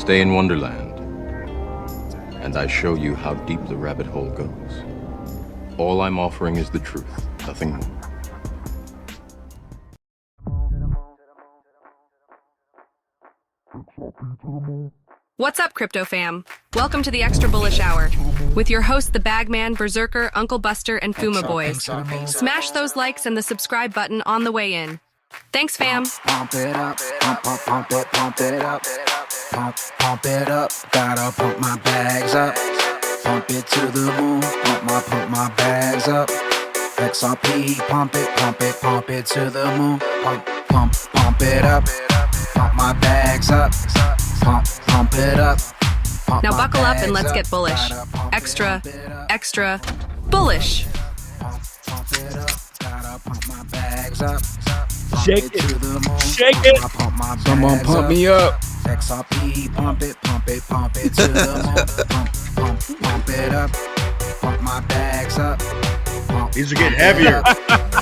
stay in Wonderland, and I show you how deep the rabbit hole goes. All I'm offering is the truth, nothing more. What's up, crypto fam? Welcome to the Extra Bullish Hour with your hosts, the Bagman, Berserker, Uncle Buster, and Fuma Boys. Smash those likes and the subscribe button on the way in. Thanks, fam. Pump it up, pump it up, pump it up. Gotta pump my bags up, pump it to the moon. Pump my bags up. XRP, pump it to the moon. Pump it up, pump my bags up, pump it up. Now buckle up and let's get bullish. Extra bullish. Pump it up, gotta pump my bags up. Shake it, shake it. Someone pump me up. XRP, pump it to the moon. Pump it up, pump my bags up. These are getting heavier.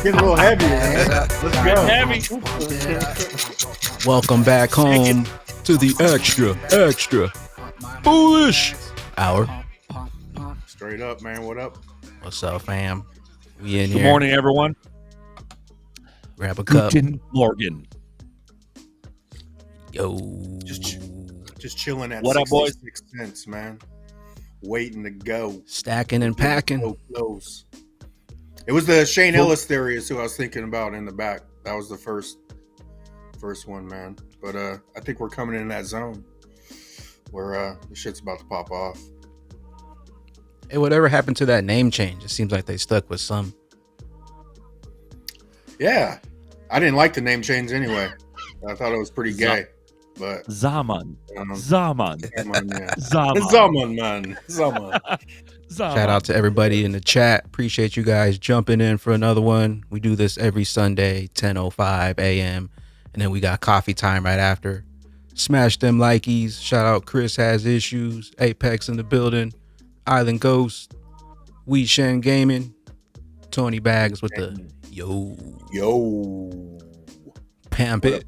Getting a little heavier. Let's go. Heavy. Welcome back home to the extra bullish hour. Straight up, man. What up? What's up, fam? We in Good here. morning, everyone. Grab a cup. Guten Morgen. Yo. Just chilling at What up, boys? 66 cents, man. Waiting to go. Stacking and packing. So close. It was the Shane Ellis theory is who I was thinking about in the back. That was the first one, man. But I think we're coming in that zone where the shit's about to pop off. Hey, whatever happened to that name change? It seems like they stuck with some. Yeah. I didn't like the name change anyway. I thought it was pretty gay. But Zaman. Zaman, Zaman. yeah. Zaman. Zaman, man. Zaman. Zaman. Shout out to everybody in the chat. Appreciate you guys jumping in for another one. We do this every Sunday, 10:05 a.m. And then we got coffee time right after. Smash them likeys. Shout out Chris Has Issues. Apex in the building. Island Ghost. Wee Shen Gaming. Tony Bags with the yo. Pamp it.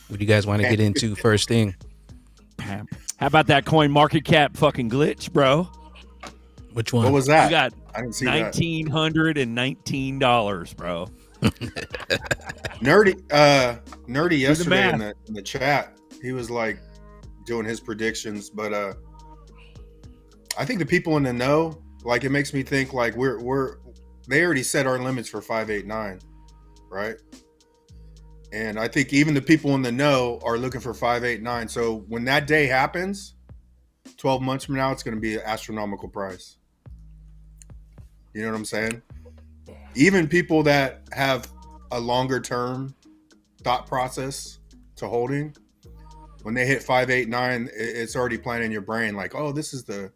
What do you guys want to get into first thing? How about that coin market cap fucking glitch, bro? Which one? What was that? You got I didn't see that. $1,919, bro. Nerdy yesterday in the chat, he was like doing his predictions, but I think the people in the know, like, it makes me think like they already set our limits for 589, right? And I think even the people in the know are looking for 589. So when that day happens, 12 months from now, it's going to be an astronomical price. You know what I'm saying? Even people that have a longer term thought process to holding, when they hit 589, it's already planning in your brain like, oh, this is the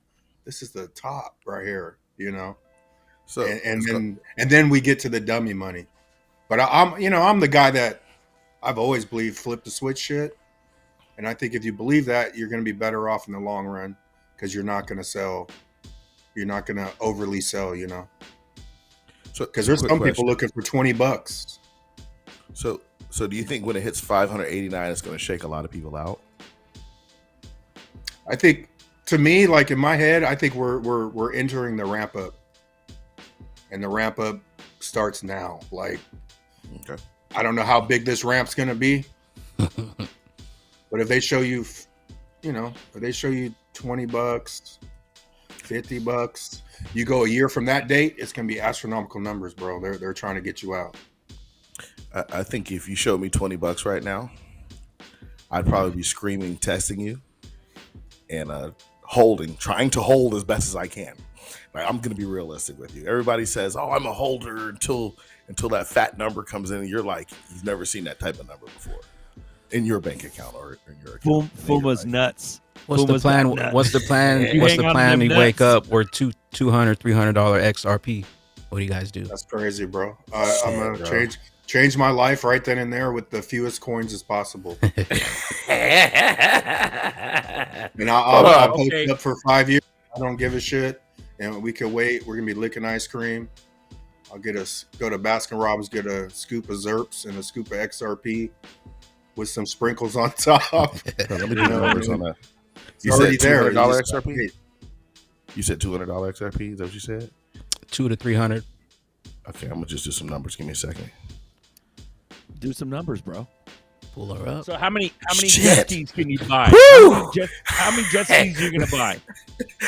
top right here, you know. So and then we get to the dummy money. But I'm the guy that I've always believed flip the switch shit. And I think if you believe that, you're going to be better off in the long run because you're not going to sell. You're not going to overly sell, you know. So because there's some people looking for $20. So do you think when it hits 589, it's going to shake a lot of people out? I think, to me, like in my head, I think we're entering the ramp up, and the ramp up starts now. Like, okay. I don't know how big this ramp's going to be, but if they show you, if they show you $20, $50, you go a year from that date, it's going to be astronomical numbers, bro. They're trying to get you out. I think if you showed me $20 right now, I'd probably be screaming, testing you, and trying to hold as best as I can. Like, I'm going to be realistic with you. Everybody says, "Oh, I'm a holder until that fat number comes in," and you're like, you've never seen that type of number before in your bank account or in your account. Fuma's nuts. What's the plan? What's the plan? What's the plan? We wake up, we're $200, $300 XRP. What do you guys do? That's crazy, bro. I'm gonna change my life right then and there with the fewest coins as possible. And I'll post it up for 5 years. I don't give a shit. And we could wait. We're gonna be licking ice cream. I'll go to Baskin Robbins, get a scoop of Zerps and a scoop of XRP with some sprinkles on top. Let me do the numbers on that. It's You already said there. $200 You just- XRP? You said $200 XRP? Is that what you said? 200 to 300. Okay, I'm gonna just do some numbers. Give me a second. Do some numbers, bro. Pull her up. So how many Shit. jet skis can you buy? Woo! How many jet skis are you gonna buy?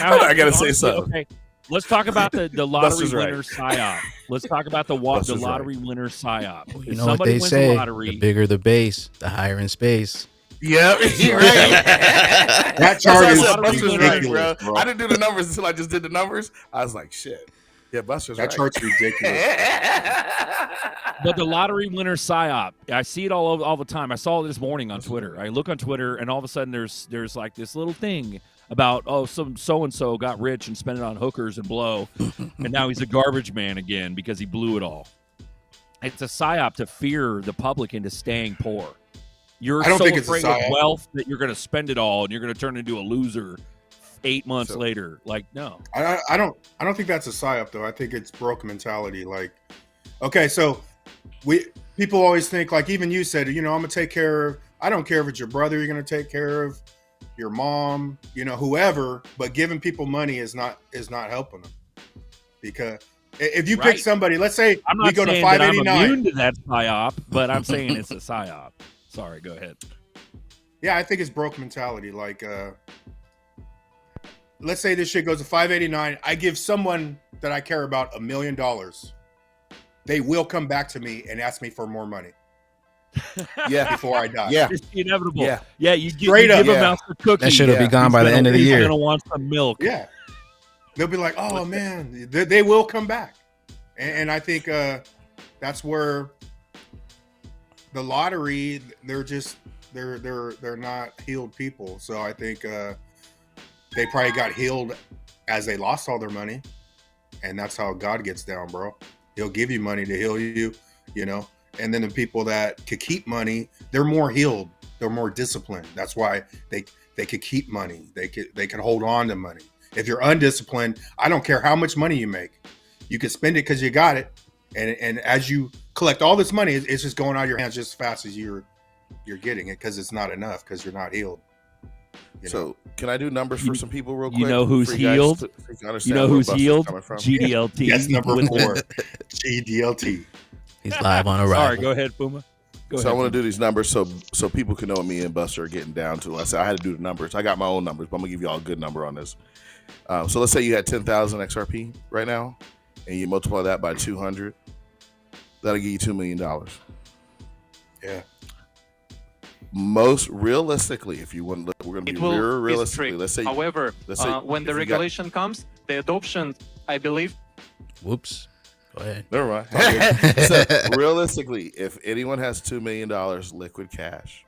I gotta say something. Okay, let's talk about the lottery Buster's right. winner psyop. Let's talk about the Buster's lottery winner psyop. You If know what somebody they wins say: the the lottery, bigger the base, the higher in space. Yeah, you're right. That That's chart why I is said Buster's right, ridiculous, bro. bro. I didn't do the numbers until I just did the numbers. I was like, shit. Yeah, Buster's That right. chart's ridiculous. but the lottery winner psyop, I see it all the time. I saw it this morning on Twitter. I look on Twitter, and all of a sudden there's like this little thing about some so and so got rich and spent it on hookers and blow, and now he's a garbage man again because he blew it all. It's a psyop to fear the public into staying poor. You're I don't so think it's a afraid of psyop. wealth that you're going to spend it all and you're going to turn into a loser 8 months later. Like, no. I don't think that's a psyop though. I think it's broke mentality. Like, okay, so people always think, like even you said, I'm gonna take care of. I don't care if it's your brother you're gonna take care of, your mom, whoever. But giving people money is not helping them, because if you Right. pick somebody, let's say I'm we not go to saying that I'm 589. immune to that psyop, but I'm saying it's a psyop. Sorry, go ahead. Yeah, I think it's broke mentality. Like, let's say this shit goes to 589. I give someone that I care about $1 million. They will come back to me and ask me for more money Yeah. before I die. Yeah. It's inevitable. Yeah. You Straight up, give him yeah. out the cookie. That shit'll be Yeah. gone by the end of the He's year. gonna want some milk. Yeah. They'll be like, oh man, they will come back. And I think that's where the lottery, they're not healed people. So I think they probably got healed as they lost all their money. And that's how God gets down, bro. He'll give you money to heal you, And then the people that could keep money, they're more healed. They're more disciplined. That's why they could keep money. They can hold on to money. If you're undisciplined, I don't care how much money you make. You can spend it because you got it. And as you collect all this money, it's just going out of your hands just as fast as you're getting it, because it's not enough, because you're not healed. So can I do numbers for some people real quick? You know who's for you guys healed? to understand You know where who's Buster's healed? coming from? GDLT. Yes, number with 4. GDLT. He's live on arrival. Sorry, go ahead, Puma. Go So ahead. I want to do these numbers so people can know what me and Buster are getting down to. I said I had to do the numbers. I got my own numbers, but I'm gonna give you all a good number on this. So let's say you had 10,000 XRP right now, and you multiply that by 200. That'll give you $2 million. Yeah. Most realistically, if you want, we're gonna be It will real be realistically. strict. Let's say, However, say when the if you got- regulation comes, the adoption, I believe, Whoops. Go ahead. never mind. So realistically, if anyone has $2 million liquid cash,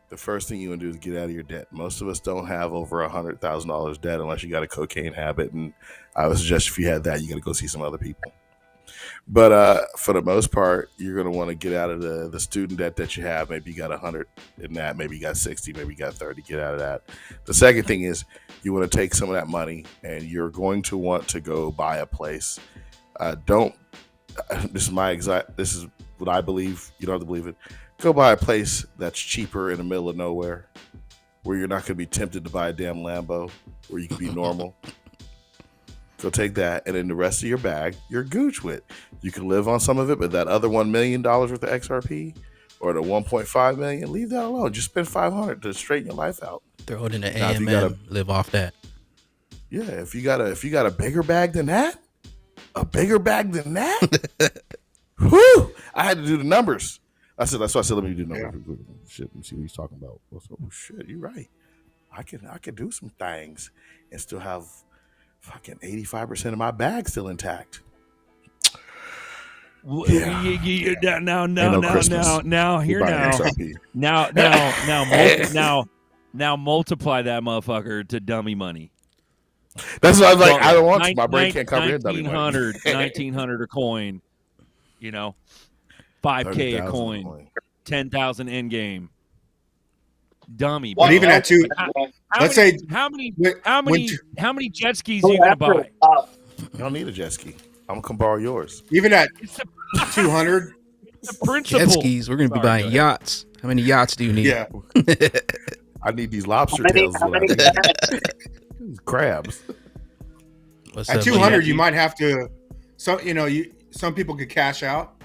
the first thing you want to do is get out of your debt. Most of us don't have over $100,000 debt unless you got a cocaine habit, and I would suggest if you had that, you got to go see some other people. But for the most part, you're going to want to get out of the student debt that you have. Maybe you got 100 in that. Maybe you got 60. Maybe you got 30. Get out of that. The second thing is you want to take some of that money and you're going to want to go buy a place. This is what I believe. You don't have to believe it. Go buy a place that's cheaper in the middle of nowhere, where you're not going to be tempted to buy a damn Lambo, where you can be normal. Go take that, and then the rest of your bag, you're gooch with. You can live on some of it, but that other $1 million worth of XRP or the 1.5 million, leave that alone. Just spend 500 to straighten your life out. Throw it in the Now, if you AMM. Live off that. Yeah, if you got a bigger bag than that, whew, I had to do the numbers. That's why I said let me do the numbers. Shit, let me see what he's talking about. Oh shit, you're right. I can do some things and still have fucking 85% of my bag still intact. Now, here Buy now. XRP. Now multiply that motherfucker to dummy money. That's what I was like. I don't want to. My brain can't comprehend dummy money. 1900 a coin. 5K a 30,000 coin. 10,000 in game. Dummy. But even at 2, let's say how many jet skis So are you gonna after, buy? You don't need a jet ski. I'm gonna come borrow yours. even at It's the 200, principle. Jet skis. We're going to be Sorry, buying go ahead. yachts. How many yachts do you need? yeah. I need these lobster How many- tails. Is how what I many need. These crabs. What's At up, 200, G? you might have to. Some people could cash out,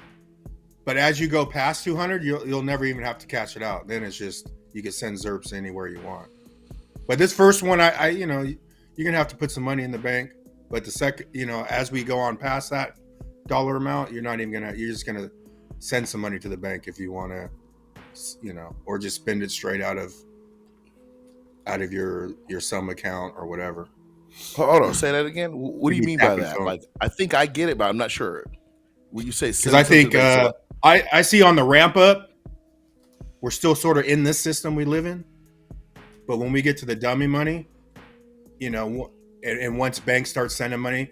but as you go past 200, you'll never even have to cash it out. Then it's just you can send ZERPs anywhere you want. But this first one, you're gonna have to put some money in the bank. But the second, as we go on past that dollar amount, you're just gonna send some money to the bank if you want to, or just spend it straight out of your sum account or whatever. Hold on, say that again. What do you mean by that? Phone. Like, I think I get it, but I'm not sure. When you say, Because I think I see on the ramp up, we're still sort of in this system we live in. But when we get to the dummy money, and once banks start sending money,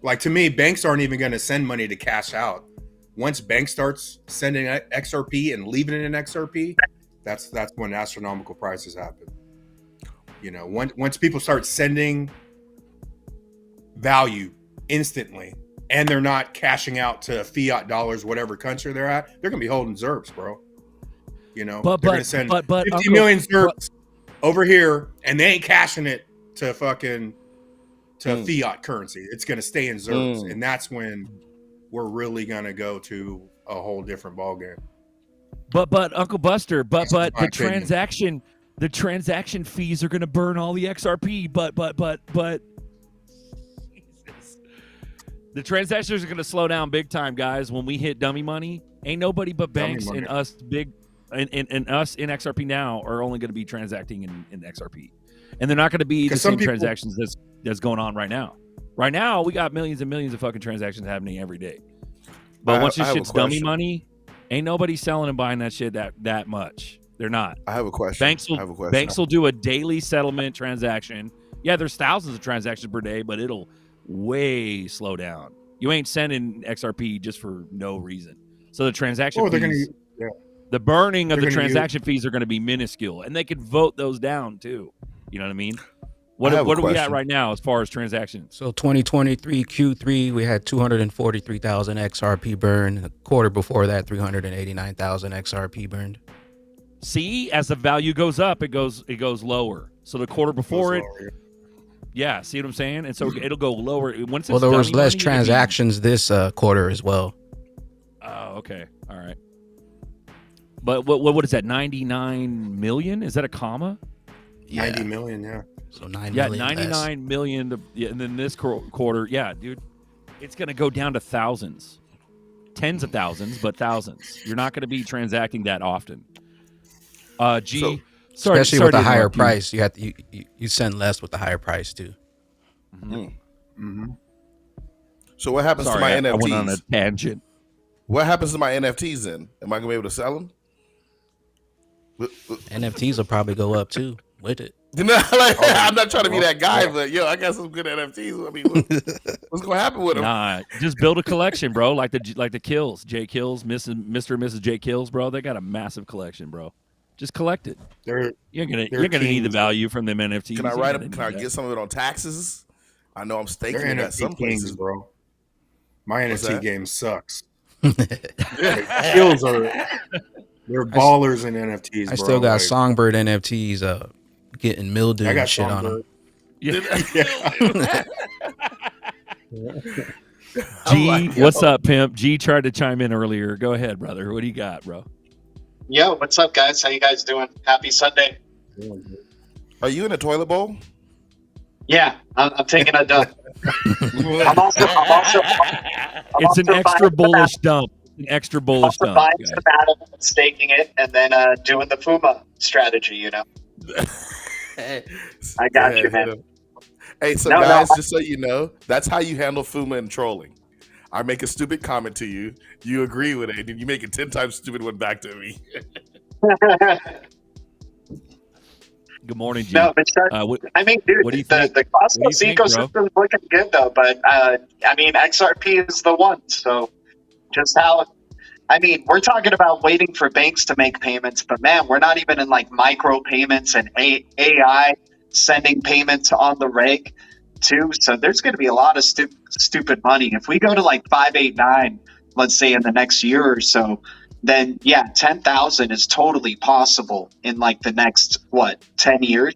like to me, banks aren't even going to send money to cash out. Once bank starts sending XRP and leaving it in XRP, that's when astronomical prices happen. Once people start sending value instantly, and they're not cashing out to fiat dollars, whatever country they're at, they're gonna be holding ZERPs, bro. They're gonna send 50 million ZERPs over here, and they ain't cashing it to fiat currency. It's gonna stay in ZERPs, and that's when we're really gonna go to a whole different ballgame. But Uncle Buster, but my the opinion. transaction fees are going to burn all the XRP. But Jesus. The transactions are going to slow down big time, guys. When we hit dummy money, ain't nobody but banks and us and us in XRP now are only going to be transacting in XRP, and they're not going to be the same transactions that's going on right now. Right now, we got millions and millions of fucking transactions happening every day. But once this shit's dummy money, ain't nobody selling and buying that shit that much. They're not. I have a question. Banks will do a daily settlement transaction. Yeah, there's thousands of transactions per day, but it'll way slow down. You ain't sending XRP just for no reason. So the transaction fees, the burning of the transaction fees are going to be minuscule, and they could vote those down too. You know what I mean? What are we at right now as far as transactions? So 2023 Q3, we had 243,000 XRP burned. The quarter before that, 389,000 XRP burned. See, as the value goes up, it goes lower. So the quarter before it, yeah. See what I'm saying? And so it'll go lower once. Well, there was less transactions this quarter as well. Oh, okay, all right. But what is that? 99 million? Is that a comma? 90 million, yeah. So 9 yeah, million 99 million. And then this quarter, yeah, dude, it's gonna go down to thousands, tens of thousands, but thousands. You're not gonna be transacting that often. Especially with the higher price, you have to you send less with the higher price too. So what happens to my NFTs? I went on a tangent. What happens to my NFTs then? Am I gonna be able to sell them? NFTs will probably go up too with it. I'm not trying to be that guy, but I got some good NFTs. I mean, what's gonna happen with them? Nah, just build a collection, bro. Like the Kills, J Kills, Mr. and Mrs. J Kills, bro. They got a massive collection, bro. Just collect it. You're gonna need the value from them NFTs. Can I write them? Can I get some of it on taxes? I know I'm staking it at some places, bro. My NFT game sucks. Kills they're ballers in NFTs. I still got Songbird NFTs getting mildew and shit on them. G, what's up, pimp? G tried to chime in earlier. Go ahead, brother. What do you got, bro? Yo, what's up, guys? How you guys doing? Happy Sunday. Are you in a toilet bowl? Yeah, I'm taking a dump. It's an extra bullish dump. An extra bullish dump. Buying some Adam, staking it, and then doing the Fuma strategy. I got you, man. Hey, so guys, just so you know, that's how you handle Fuma and trolling. I make a stupid comment to you, you agree with it, and you make a 10 times stupid one back to me. Good morning, G. No, but I mean, dude, what do you think? The Cosmos ecosystem is looking good, though. But I mean, XRP is the one. So just how, I mean, we're talking about waiting for banks to make payments, but man, we're not even in like micro payments and AI sending payments on the reg too. So there's going to be a lot of stupid money. If we go to like 589, let's say in the next year or so, then yeah, 10,000 is totally possible in like the next, 10 years?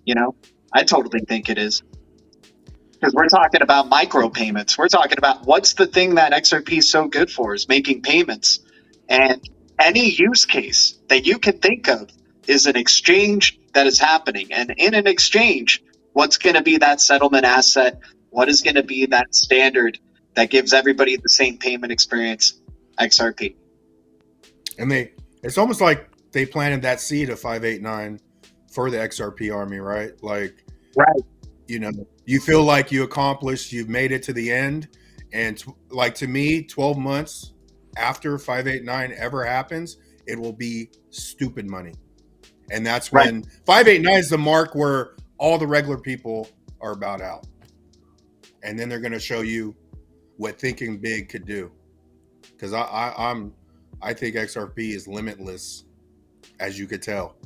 You know, I totally think it is. Because we're talking about micropayments. We're talking about what's the thing that XRP is so good for is making payments. And any use case that you can think of is an exchange that is happening. And in an exchange, what's going to be that settlement asset? What is going to be that standard that gives everybody the same payment experience? XRP. And it's almost like they planted that seed of 589 for the XRP army, right? Like, right. You know, you feel like you've made it to the end. And like, to me, 12 months after 589 ever happens, it will be stupid money. And that's when 589 is the mark where all the regular people are about out. And then they're going to show you what thinking big could do. Because I think XRP is limitless, as you could tell.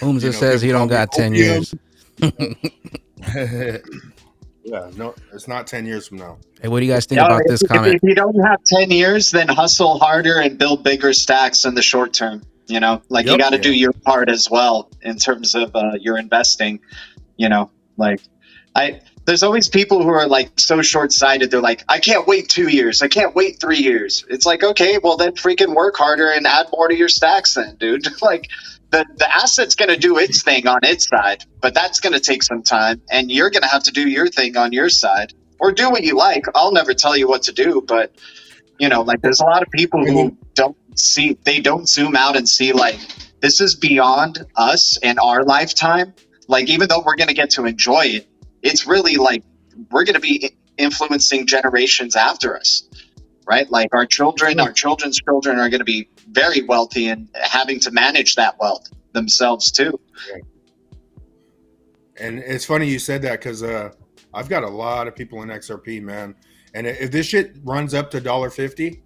Holmes just says he don't got 10 years. Yeah, no, it's not 10 years from now. Hey, what do you guys think about this comment? If you don't have 10 years, then hustle harder and build bigger stacks in the short term. You know, like you got to do your part as well in terms of your investing. You know, like there's always people who are like so short-sighted. They're like, I can't wait 2 years. I can't wait 3 years. It's like, okay, well then freaking work harder and add more to your stacks then, dude. Like the asset's going to do its thing on its side, but that's going to take some time, and you're going to have to do your thing on your side, or do what you like. I'll never tell you what to do, but you know, like there's a lot of people who don't zoom out and see like this is beyond us and our lifetime. Like even though we're going to get to enjoy it, it's really like we're going to be influencing generations after us, right? Like our children, our children's children are going to be very wealthy and having to manage that wealth themselves too. And it's funny you said that because I've got a lot of people in XRP, man. And if this shit runs up to $1.50,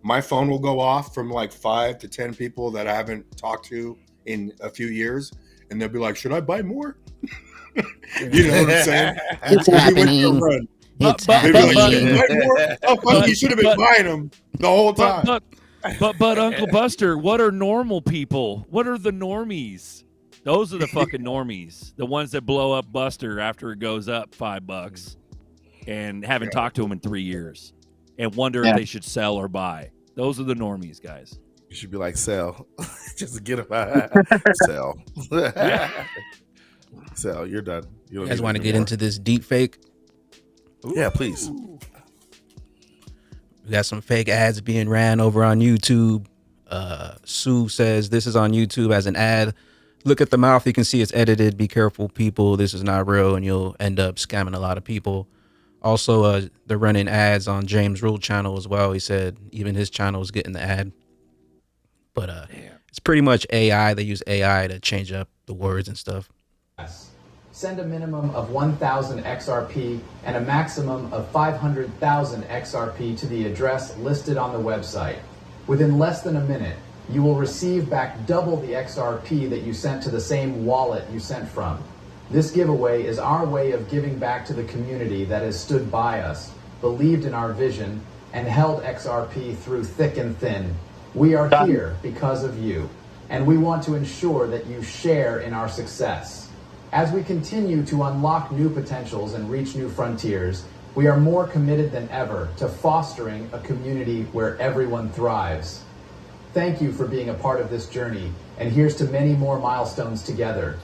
my phone will go off from like 5 to 10 people that I haven't talked to in a few years. And they'll be like, should I buy more? You know what I'm saying? It's happening. It's happening. Oh, fuck, you should have been buying them the whole time. But Uncle Buster, what are normal people? What are the normies? Those are the fucking normies. The ones that blow up Buster after it goes up $5 and haven't talked to him in 3 years and wonder if they should sell or buy. Those are the normies, guys. You should be like, sell. Just to get him out. Sell. Sell, you're done. You guys want to get into this deep fake? Yeah, please. We got some fake ads being ran over on YouTube. Sue says this is on YouTube as an ad. Look at the mouth. You can see it's edited. Be careful, people. This is not real, and you'll end up scamming a lot of people. Also, they're running ads on James Rule channel as well. He said even his channel is getting the ad. But it's pretty much AI. They use AI to change up the words and stuff. Send a minimum of 1,000 XRP and a maximum of 500,000 XRP to the address listed on the website. Within less than a minute, you will receive back double the XRP that you sent to the same wallet you sent from. This giveaway is our way of giving back to the community that has stood by us, believed in our vision, and held XRP through thick and thin. We are here because of you, and we want to ensure that you share in our success. As we continue to unlock new potentials and reach new frontiers, we are more committed than ever to fostering a community where everyone thrives. Thank you for being a part of this journey, and here's to many more milestones together.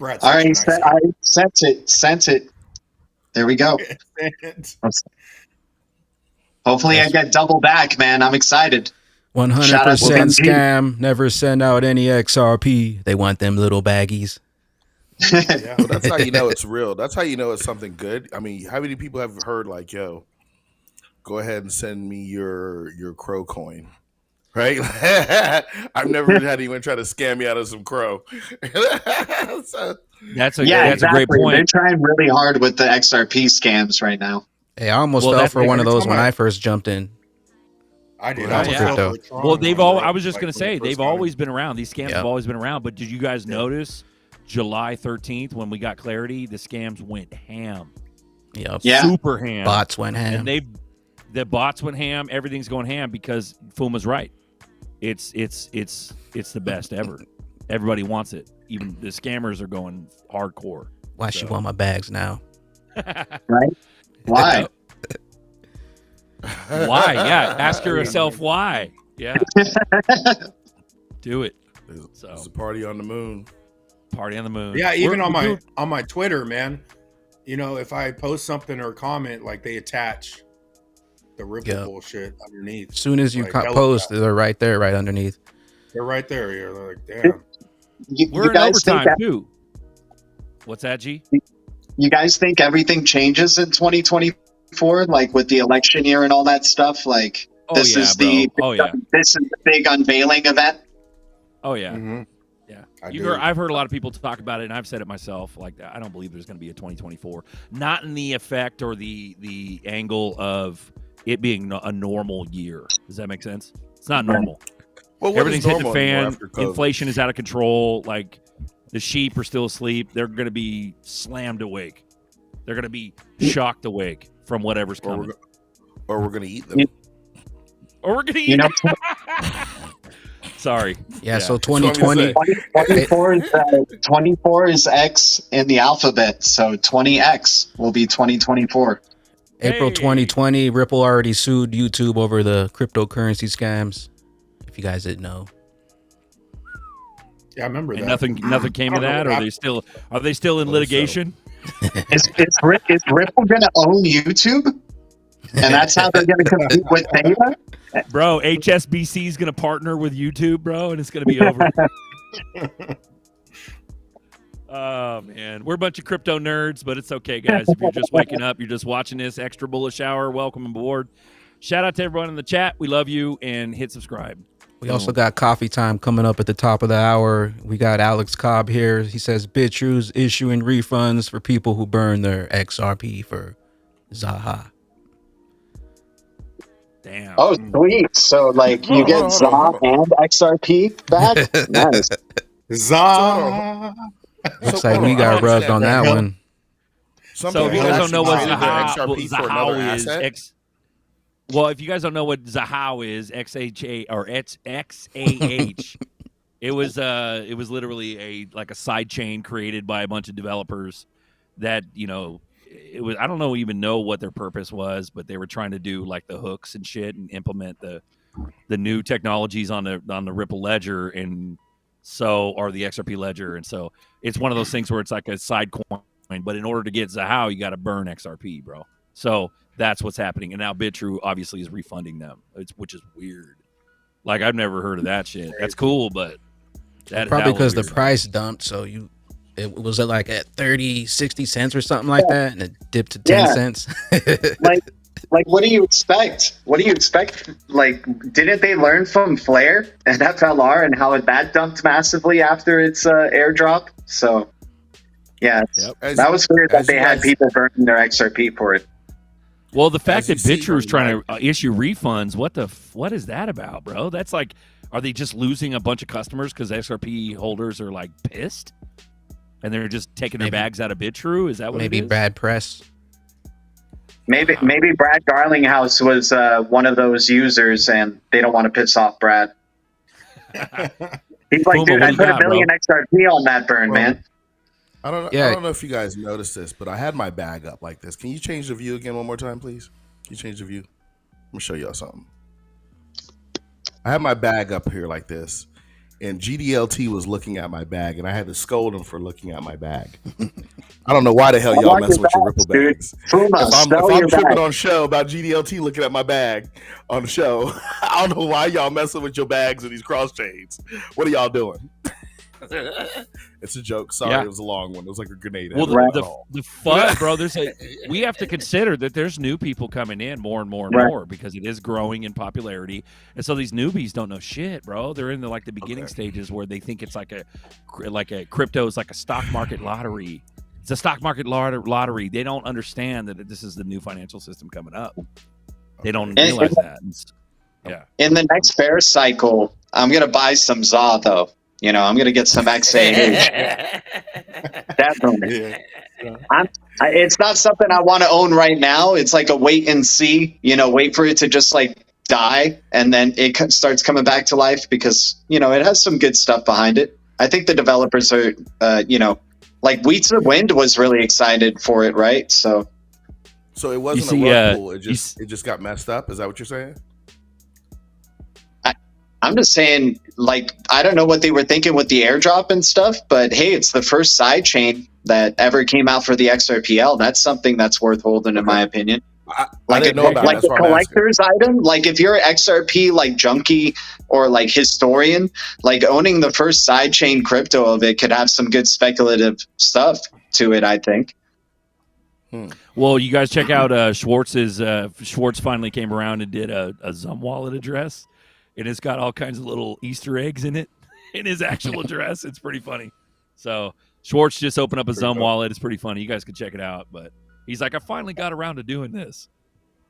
All right, I sent it. There we go. Hopefully I get double back, man. I'm excited. 100% scam. Never send out any XRP. They want them little baggies. Yeah, well, that's how you know it's real. That's how you know it's something good. I mean, how many people have heard like, yo, go ahead and send me your crow coin, right? I've never had anyone try to scam me out of some crow. So, that's a great point. They're trying really hard with the XRP scams right now. Hey, I almost fell for one of those when I first jumped in. I did. Well, I was just going to say, they've always been around. These scams have always been around. But did you guys notice July 13th when we got clarity, the scams went ham? Yep. Yeah. Super ham. Bots went ham. And the bots went ham. Everything's going ham because Fuma's right. It's the best ever. Everybody wants it. Even the scammers are going hardcore. Why she want my bags now? Right? Why? Why? Yeah. Ask yourself why. Yeah. Do it. So It's a party on the moon. party on the moon. Yeah, even We're on my Twitter, man. You know, if I post something or comment, like they attach the Ripple bullshit underneath. As soon as you Like, post, they're right there, right underneath. They're right there. You're like, damn. We're in overtime too. What's that, G? You guys think everything changes in 2024, like with the election year and all that stuff? Like this is the big unveiling event. Oh yeah, Mm-hmm. yeah. I've heard a lot of people talk about it, and I've said it myself. Like I don't believe there's going to be a 2024. Not in the effect or the angle of it being a normal year. Does that make sense? It's not normal. Well, everything's hitting the normal fan. after COVID? Inflation is out of control. Like the sheep are still asleep. They're going to be slammed awake. They're going to be shocked awake from whatever's coming. Or we're going to eat them. Or we're going to eat them. Sorry. Yeah, so 2020. 24 is X in the alphabet, so 20X will be 2024. April 2020, Ripple already sued YouTube over the cryptocurrency scams. If you guys didn't know. Yeah, I remember And that. nothing came of that. Or are they still in litigation? Is Ripple going to own YouTube? And that's how they're going to compete with Data? Bro, HSBC is going to partner with YouTube, bro, and it's going to be over. Oh, man. We're a bunch of crypto nerds, but it's okay, guys. If you're just waking up, you're just watching this extra bullish hour, welcome aboard. Shout out to everyone in the chat. We love you, and hit subscribe. We also got coffee time coming up at the top of the hour. We got Alex Cobb here. He says BitTrue's issuing refunds for people who burn their XRP for Zaha. Damn. Oh, sweet. So, like, you get Zaha and XRP back? Nice. Zaha. Looks like we got rubbed on that one. So if you guys don't know what Zaha is, if you guys don't know what Zaha is, XHA or XAH, it was literally a side chain created by a bunch of developers that, it was, I don't even know what their purpose was, but they were trying to do like the hooks and shit and implement the new technologies on the Ripple ledger or the XRP ledger. And so it's one of those things where it's like a side coin, but in order to get Zaha, you got to burn XRP, bro. So that's what's happening. And now BitTrue obviously is refunding them, which is weird. Like I've never heard of that shit. That's cool, but probably because the price dumped. So it was like at 30, 60 cents or something like that, and it dipped to 10 cents. Like, what do you expect? Like, didn't they learn from Flare and FLR and how that dumped massively after its airdrop? So, yeah, that was weird that they had people burning their XRP for it. Well, the fact that BitTrue is trying to issue refunds, what is that about, bro? That's like, are they just losing a bunch of customers because XRP holders are like pissed? And they're just taking their bags out of BitTrue? Is that what maybe it is? Brad Press? Maybe Brad Garlinghouse was one of those users, and they don't want to piss off Brad. He's like, dude, I put $1 million XRP on that burn, man. I don't know if you guys noticed this, but I had my bag up like this. Can you change the view again one more time, please? Can you change the view? I'm gonna show y'all something. I had my bag up here like this, and GDLT was looking at my bag, and I had to scold him for looking at my bag. I don't know why the hell y'all messing with your Ripple bags. If I'm tripping on show about GDLT looking at my bag on the show, I don't know why y'all messing with your bags and these cross chains. What are y'all doing? It's a joke. Sorry, It was a long one. It was like a grenade. Well, the fun, bro. We have to consider that there's new people coming in more and more and more because it is growing in popularity, and so these newbies don't know shit, bro. They're in the beginning stages where they think it's like a crypto is like a stock market lottery. It's a stock market lottery. They don't understand that this is the new financial system coming up. They don't realize that. Yeah. In the next bear cycle, I'm gonna buy some ZA though. I'm going to get some XAH. Definitely. It's not something I want to own right now. It's like a wait and see, wait for it to just like die and then it starts coming back to life because, it has some good stuff behind it. I think the developers are, like Weetzer Wind was really excited for it, right? So it wasn't a rug pull. It just got messed up. Is that what you're saying? I'm just saying, like, I don't know what they were thinking with the airdrop and stuff, but hey, it's the first side chain that ever came out for the XRPL. That's something that's worth holding, in my opinion. I didn't know about like it. a collector's item. Like if you're an XRP like junkie or like historian, like owning the first sidechain crypto of it could have some good speculative stuff to it, I think. Well, you guys check out Schwartz's. Schwartz finally came around and did a Zum wallet address, and it's got all kinds of little Easter eggs in it in his actual address. It's pretty funny. So Schwartz just opened up a Zum wallet. It's pretty funny. You guys can check it out, but. He's like, I finally got around to doing this,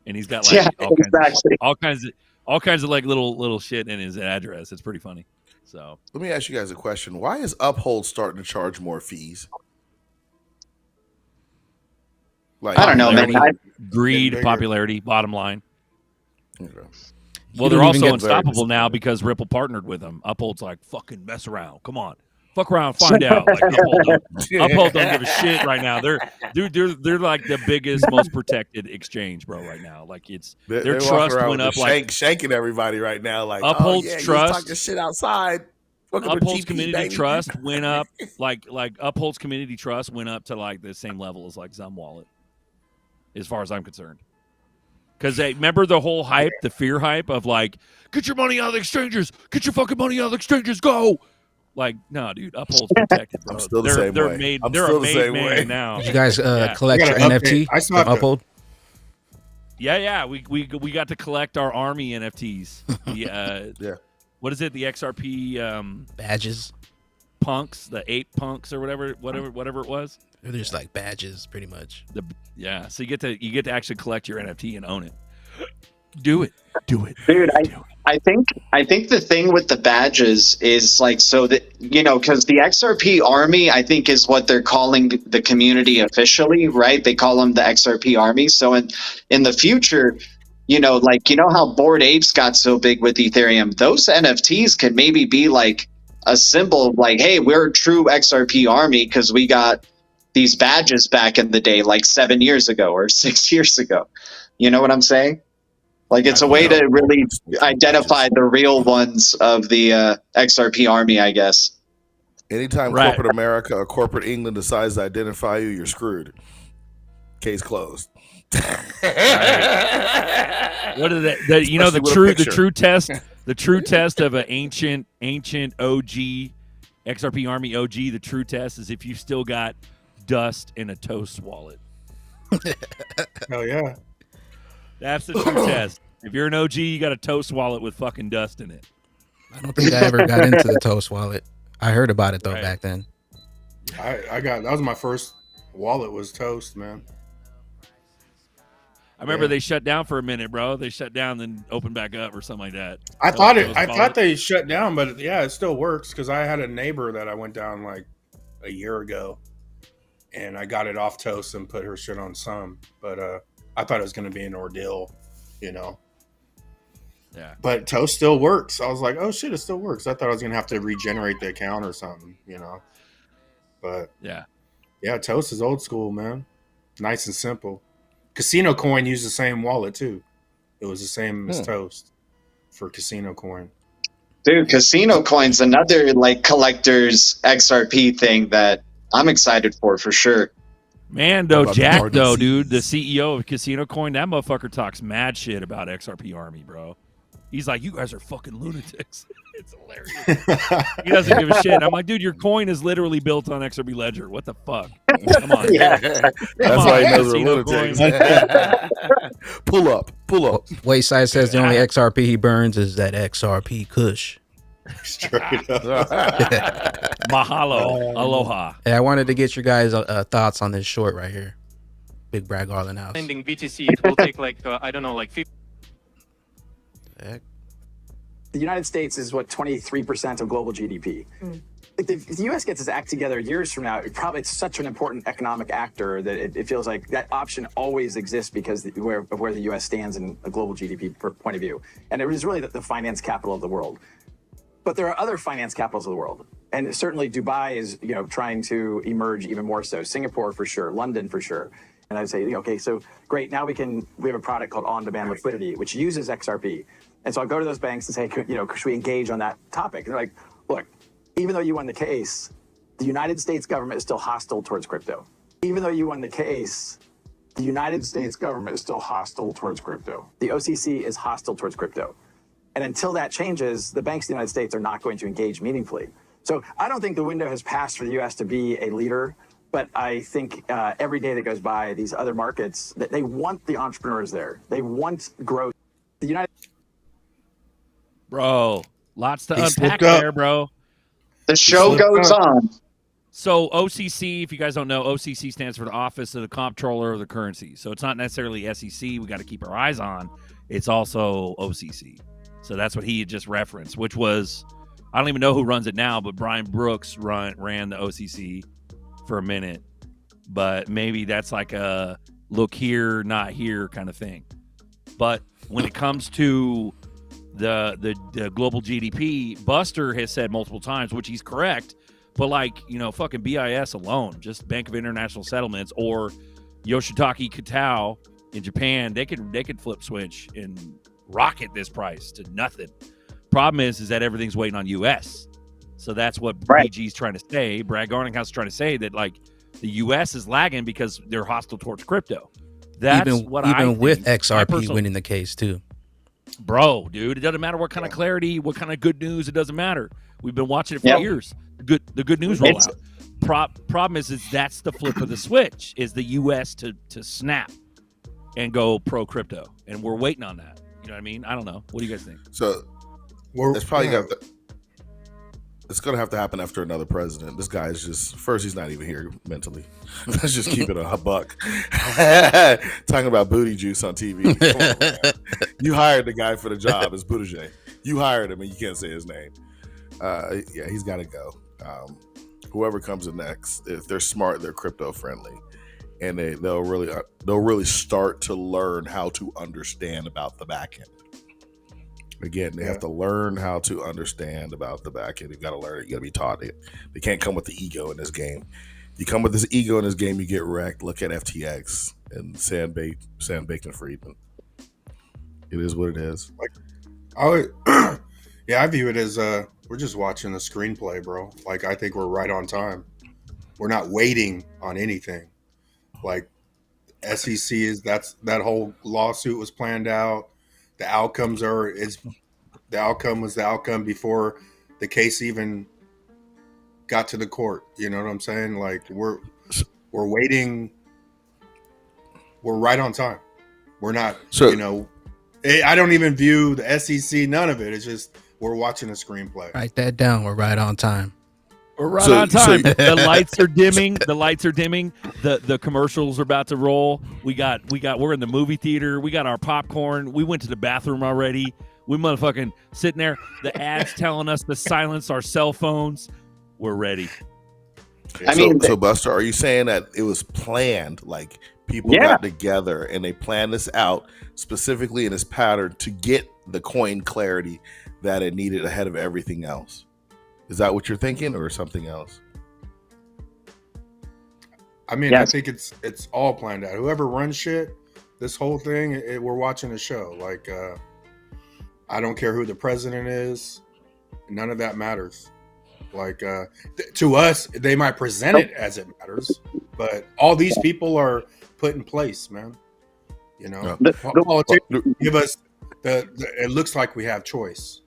and he's got like all kinds of like little shit in his address. It's pretty funny. So let me ask you guys a question: why is Uphold starting to charge more fees? Like I don't know, man. Greed, popularity, bottom line. Okay. Well, they're also unstoppable now because Ripple partnered with them. Uphold's like, fucking mess around. Come on. Fuck around, find out. Like Uphold don't give a shit right now. They're like the biggest, most protected exchange, bro. Right now, like their trust went up, like shanking everybody right now. Like Uphold's trust, talking shit outside. Uphold's community trust went up, like Uphold's community trust went up to like the same level as like Zum Wallet, as far as I'm concerned. Because they remember the whole hype, the fear hype of like, get your money out of the exchanges, get your fucking money out of the exchanges, go. Like, no, dude, Uphold's protected, bro. I'm still the same way. They're a made man now. Did you guys collect your NFT from Uphold? Yeah. We got to collect our army NFTs. Yeah. What is it? The XRP badges, punks, the 8 punks or whatever it was. They're just like badges, pretty much. So you get to actually collect your NFT and own it. Do it, dude. I think the thing with the badges is like, so that, because the XRP army, I think, is what they're calling the community officially, right? They call them the XRP army. So in the future, how Bored Apes got so big with Ethereum, those NFTs could maybe be like a symbol of like, hey, we're a true XRP army because we got these badges back in the day, like 7 years ago or 6 years ago. You know what I'm saying? Like it's a way to really identify the real ones of the XRP army, I guess. Anytime corporate America or corporate England decides to identify you, you're screwed. Case closed. What is that? The true test of an ancient OG XRP army OG. The true test is if you still got dust in a Toast wallet. Hell yeah. That's the true test. If you're an OG, you got a Toast wallet with fucking dust in it. I don't think I ever got into the Toast wallet. I heard about it though back then. That was my first wallet was Toast, man. I remember they shut down for a minute, bro. They shut down, then opened back up or something like that. I thought they shut down, but yeah, it still works because I had a neighbor that I went down like a year ago, and I got it off Toast and put her shit on some, but I thought it was going to be an ordeal, Yeah. But Toast still works. I was like, oh shit, it still works. I thought I was going to have to regenerate the account or something, But yeah, Toast is old school, man. Nice and simple. Casino Coin used the same wallet too. It was the same as Toast for Casino Coin. Dude, Casino Coin's another like collector's XRP thing that I'm excited for sure. Man, though, Jack, though, dude, the CEO of Casino Coin, that motherfucker talks mad shit about XRP Army, bro. He's like, you guys are fucking lunatics. It's hilarious. He doesn't give a shit. I'm like, dude, your coin is literally built on XRP Ledger. What the fuck? Come on. That's why he knows we're lunatics. Pull up. Wayside says the only XRP he burns is that XRP Kush. Straight up. Mahalo. Aloha. Hey, I wanted to get your guys' thoughts on this short right here. Big Brad Garland House. Ending BTC, it will take like, I don't know, like 50. The United States is what, 23% of global GDP. if the U.S. gets its act together years from now, it's such an important economic actor that it feels like that option always exists because of where the U.S. stands in a global GDP point of view. And it is really the finance capital of the world. But there are other finance capitals of the world. And certainly Dubai is, trying to emerge even more so. Singapore for sure, London for sure. And I'd say, okay, so great. Now we have a product called on-demand liquidity, which uses XRP. And so I'll go to those banks and say, should we engage on that topic? And they're like, look, even though you won the case, the United States government is still hostile towards crypto. Even though you won the case, the United States government is still hostile towards crypto. The OCC is hostile towards crypto. And until that changes, the banks of the United States are not going to engage meaningfully. So I don't think the window has passed for the U.S. to be a leader, but I think every day that goes by, these other markets, they want the entrepreneurs there. They want growth. The United Bro, lots to unpack there, bro. The show goes on. So OCC, if you guys don't know, OCC stands for the Office of the Comptroller of the Currency. So it's not necessarily SEC we got to keep our eyes on. It's also OCC. So that's what he had just referenced, which was, I don't even know who runs it now, but Brian Brooks ran the OCC for a minute. But maybe that's like a look here, not here kind of thing. But when it comes to the global GDP, Buster has said multiple times, which he's correct, but fucking BIS alone, just Bank of International Settlements or Yoshitaka Kitao in Japan, they could flip switch and rocket this price to nothing. Problem is that everything's waiting on US. So that's what BG's trying to say. Brad Garninghouse is trying to say that the US is lagging because they're hostile towards crypto. That's even with XRP winning the case too. Bro, dude, it doesn't matter what kind of clarity, what kind of good news, it doesn't matter. We've been watching it for years. The good news rollout. Problem is that's the flip of the switch, is the US to snap and go pro crypto. And we're waiting on that. You know what I mean? I don't know. What do you guys think? So it's probably it's going to have to happen after another president. This guy is just, first, he's not even here mentally. Let's just keep it a buck. Talking about booty juice on TV. Come on, you hired the guy for the job. It's Buttigieg. You hired him and you can't say his name. Yeah, he's got to go. Whoever comes in next, if they're smart, they're crypto friendly. And they'll really start to learn how to understand about the back end. Again, they have to learn how to understand about the back end. You got to learn it. You got to be taught it. They can't come with the ego in this game. You come with this ego in this game, you get wrecked. Look at FTX and Sam Bankman-Fried. It is what it is. I view it as we're just watching the screenplay, bro. I think we're right on time. We're not waiting on anything. SEC that whole lawsuit was planned out. The outcome was the outcome before the case even got to the court. You know what I'm saying? We're waiting. We're right on time. We're not. I don't even view the SEC. None of it. It's just we're watching a screenplay. Write that down. We're right on time. We're right on time. The lights are dimming. The commercials are about to roll. We're in the movie theater. We got our popcorn. We went to the bathroom already. We motherfucking sitting there. The ads telling us to silence our cell phones. We're ready. So Buster, are you saying that it was planned? People got together and they planned this out specifically in this pattern to get the coin clarity that it needed ahead of everything else? Is that what you're thinking, or something else? I think it's all planned out. Whoever runs shit, this whole thing, we're watching a show. I don't care who the president is. None of that matters. To us, they might present it as it matters, but all these people are put in place, man. Politicians give us it looks like we have choice.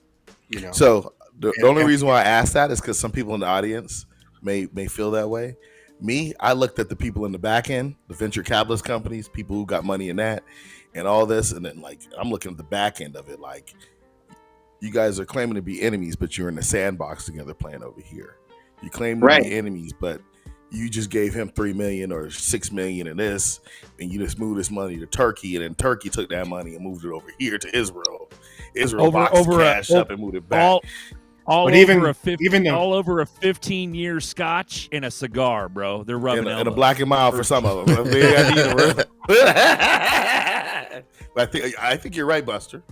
So the only reason why I asked that is because some people in the audience may feel that way. Me, I looked at the people in the back end, the venture capitalist companies, people who got money in that, and all this, and then I'm looking at the back end of it. You guys are claiming to be enemies, but you're in the sandbox together playing over here. You claim to be enemies, but you just gave him $3 million or $6 million in this, and you just moved this money to Turkey, and then Turkey took that money and moved it over here to Israel. Israel boxed cash up and moved it back. All But over even all over a 15-year scotch and a cigar, bro. They're rubbing and a elbows. Black and Mild for some of them. But I think you're right, Buster.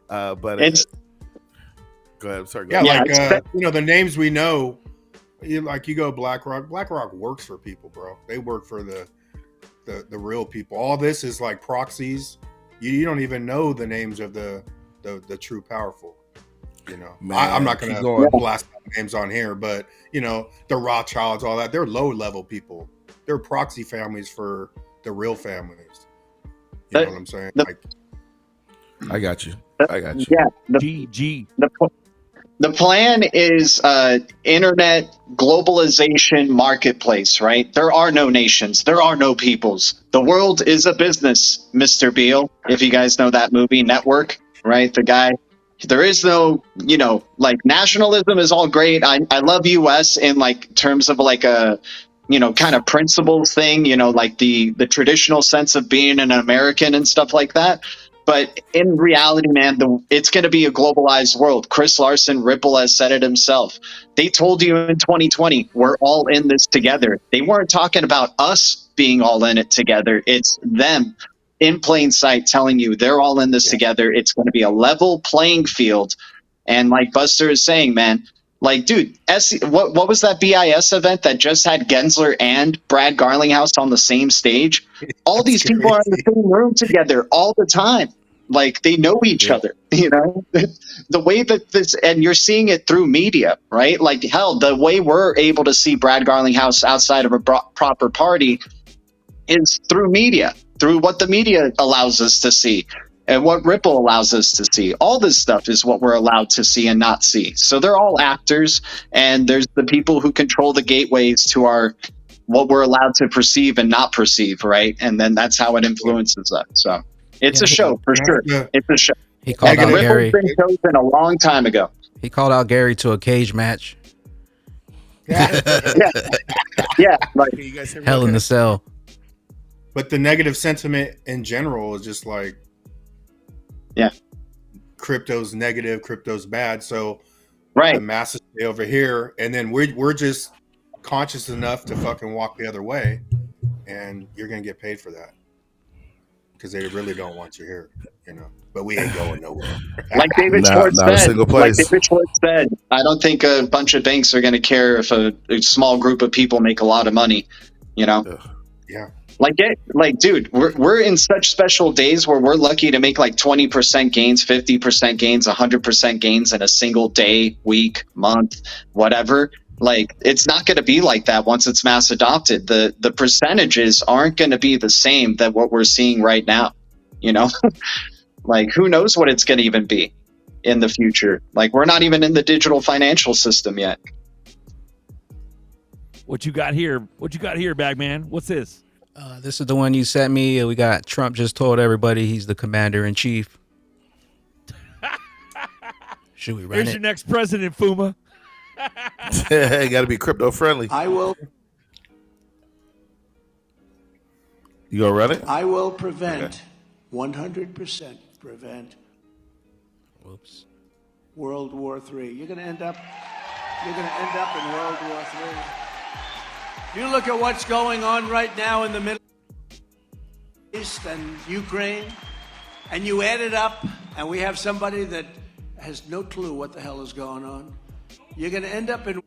But It's go ahead. Sorry. yeah, Yeah, like the names we know. You go BlackRock. BlackRock works for people, bro. They work for the real people. All this is like proxies. You don't even know the names of the true powerful. Man, I'm not going to blast names on here, but the Rothschilds, all that, they're low level people. They're proxy families for the real families. You know what I'm saying? I got you. Yeah. The plan is internet globalization marketplace, right? There are no nations. There are no peoples. The world is a business, Mr. Beale. If you guys know that movie, Network, right? The guy. There is no, like nationalism is all great. I love US in like terms of like a, kind of principles thing, like the traditional sense of being an American and stuff like that. But in reality, man, it's going to be a globalized world. Chris Larson, Ripple has said it himself. They told you in 2020, we're all in this together. They weren't talking about us being all in it together. It's them in plain sight telling you they're all in this together. It's going to be a level playing field. And like Buster is saying, man, like, dude, what was that BIS event that just had Gensler and Brad Garlinghouse on the same stage? All these people are in the same room together all the time. Like, they know each other, the way that this, and you're seeing it through media, right? Like, hell, the way we're able to see Brad Garlinghouse outside of a proper party is through media, through what the media allows us to see and what Ripple allows us to see. All this stuff is what we're allowed to see and not see. So they're all actors, and there's the people who control the gateways to what we're allowed to perceive and not perceive, right? And then that's how it influences us. So it's a show for sure. It's a show. He called out Gary. Ripple's been chosen a long time ago. He called out Gary to a cage match. Yeah, like Hell in the Cell. But the negative sentiment in general is just like, crypto's negative, crypto's bad. So the masses stay over here, and then we're just conscious enough to fucking walk the other way, and you're gonna get paid for that because they really don't want you here, But we ain't going nowhere. Like David Schwartz said, I don't think a bunch of banks are gonna care if a small group of people make a lot of money, Yeah. Like, dude, we're in such special days where we're lucky to make like 20% gains, 50% gains, 100% gains in a single day, week, month, whatever. Like, it's not going to be like that once it's mass adopted. The percentages aren't going to be the same that what we're seeing right now. Like, who knows what it's going to even be in the future? Like, we're not even in the digital financial system yet. What you got here, Bagman? What's this? This is the one you sent me. We got Trump just told everybody he's the commander in chief. Should we run Here's your next president, Fuma. You got to be crypto friendly. I will. You gonna run it? I will prevent, 100% prevent. Whoops. World War III. You're gonna end up in World War III. You look at what's going on right now in the Middle East and Ukraine, and you add it up, and we have somebody that has no clue what the hell is going on. You're going to end up in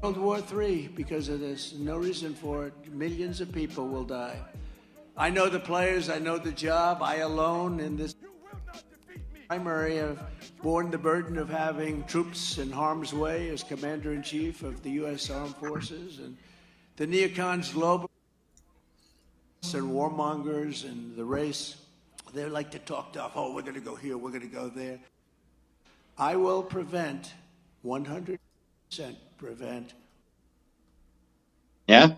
World War III because of this. No reason for it. Millions of people will die. I know the players. I know the job. I alone in this primary have borne the burden of having troops in harm's way as Commander-in-Chief of the U.S. Armed Forces, and the neocons, global and warmongers and the race, they like to talk tough. Oh, we're going to go here, we're going to go there. I will prevent, 100% prevent. Yeah.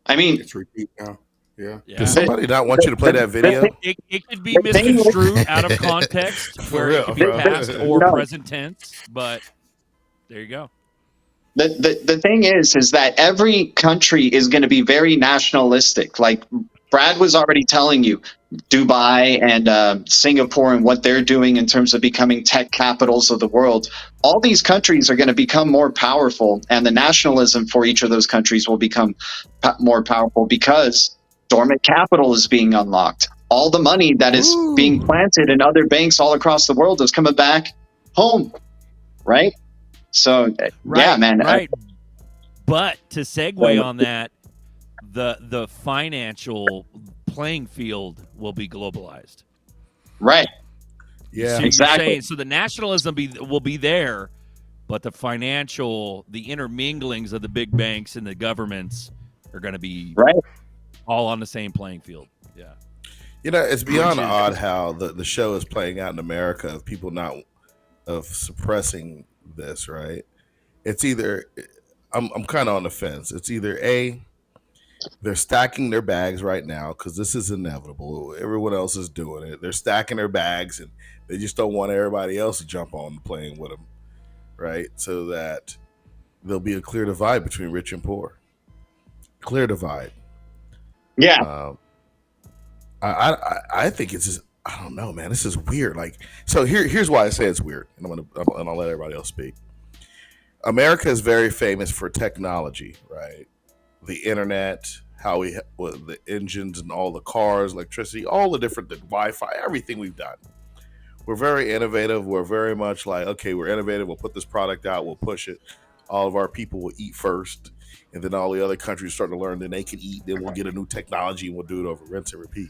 I mean, it's repeat now. Yeah. Does somebody not want you to play that video? It could be misconstrued out of context where it could be past or present tense, but there you go. The thing is that every country is going to be very nationalistic. Like Brad was already telling you, Dubai and Singapore and what they're doing in terms of becoming tech capitals of the world, all these countries are going to become more powerful, and the nationalism for each of those countries will become more powerful because dormant capital is being unlocked. All the money that is being planted in other banks all across the world is coming back home, right? So, yeah, man. Right. But to segue on that, the financial playing field will be globalized. Right. Yeah, so exactly. Saying, so the nationalism will be there, but the financial, the interminglings of the big banks and the governments are going to be all on the same playing field. Yeah. You know, it's beyond odd how the show is playing out in America of people not of suppressing this, right? It's either I'm kind of on the fence. It's either A, they're stacking their bags right now because this is inevitable. Everyone else is doing it. They're stacking their bags and they just don't want everybody else to jump on the plane with them, right? So that there'll be a clear divide between rich and poor. Clear divide. Yeah. I think it's just, I don't know, man. This is weird. Like, so here's why I say it's weird, and I'll let everybody else speak. America is very famous for technology, right? The internet, the engines and all the cars, electricity, all the different Wi-Fi, everything we've done. We're very innovative. We're very much like, okay, we're innovative. We'll put this product out. We'll push it. All of our people will eat first, and then all the other countries start to learn. Then they can eat. Then we'll get a new technology, and we'll do it over rinse and repeat.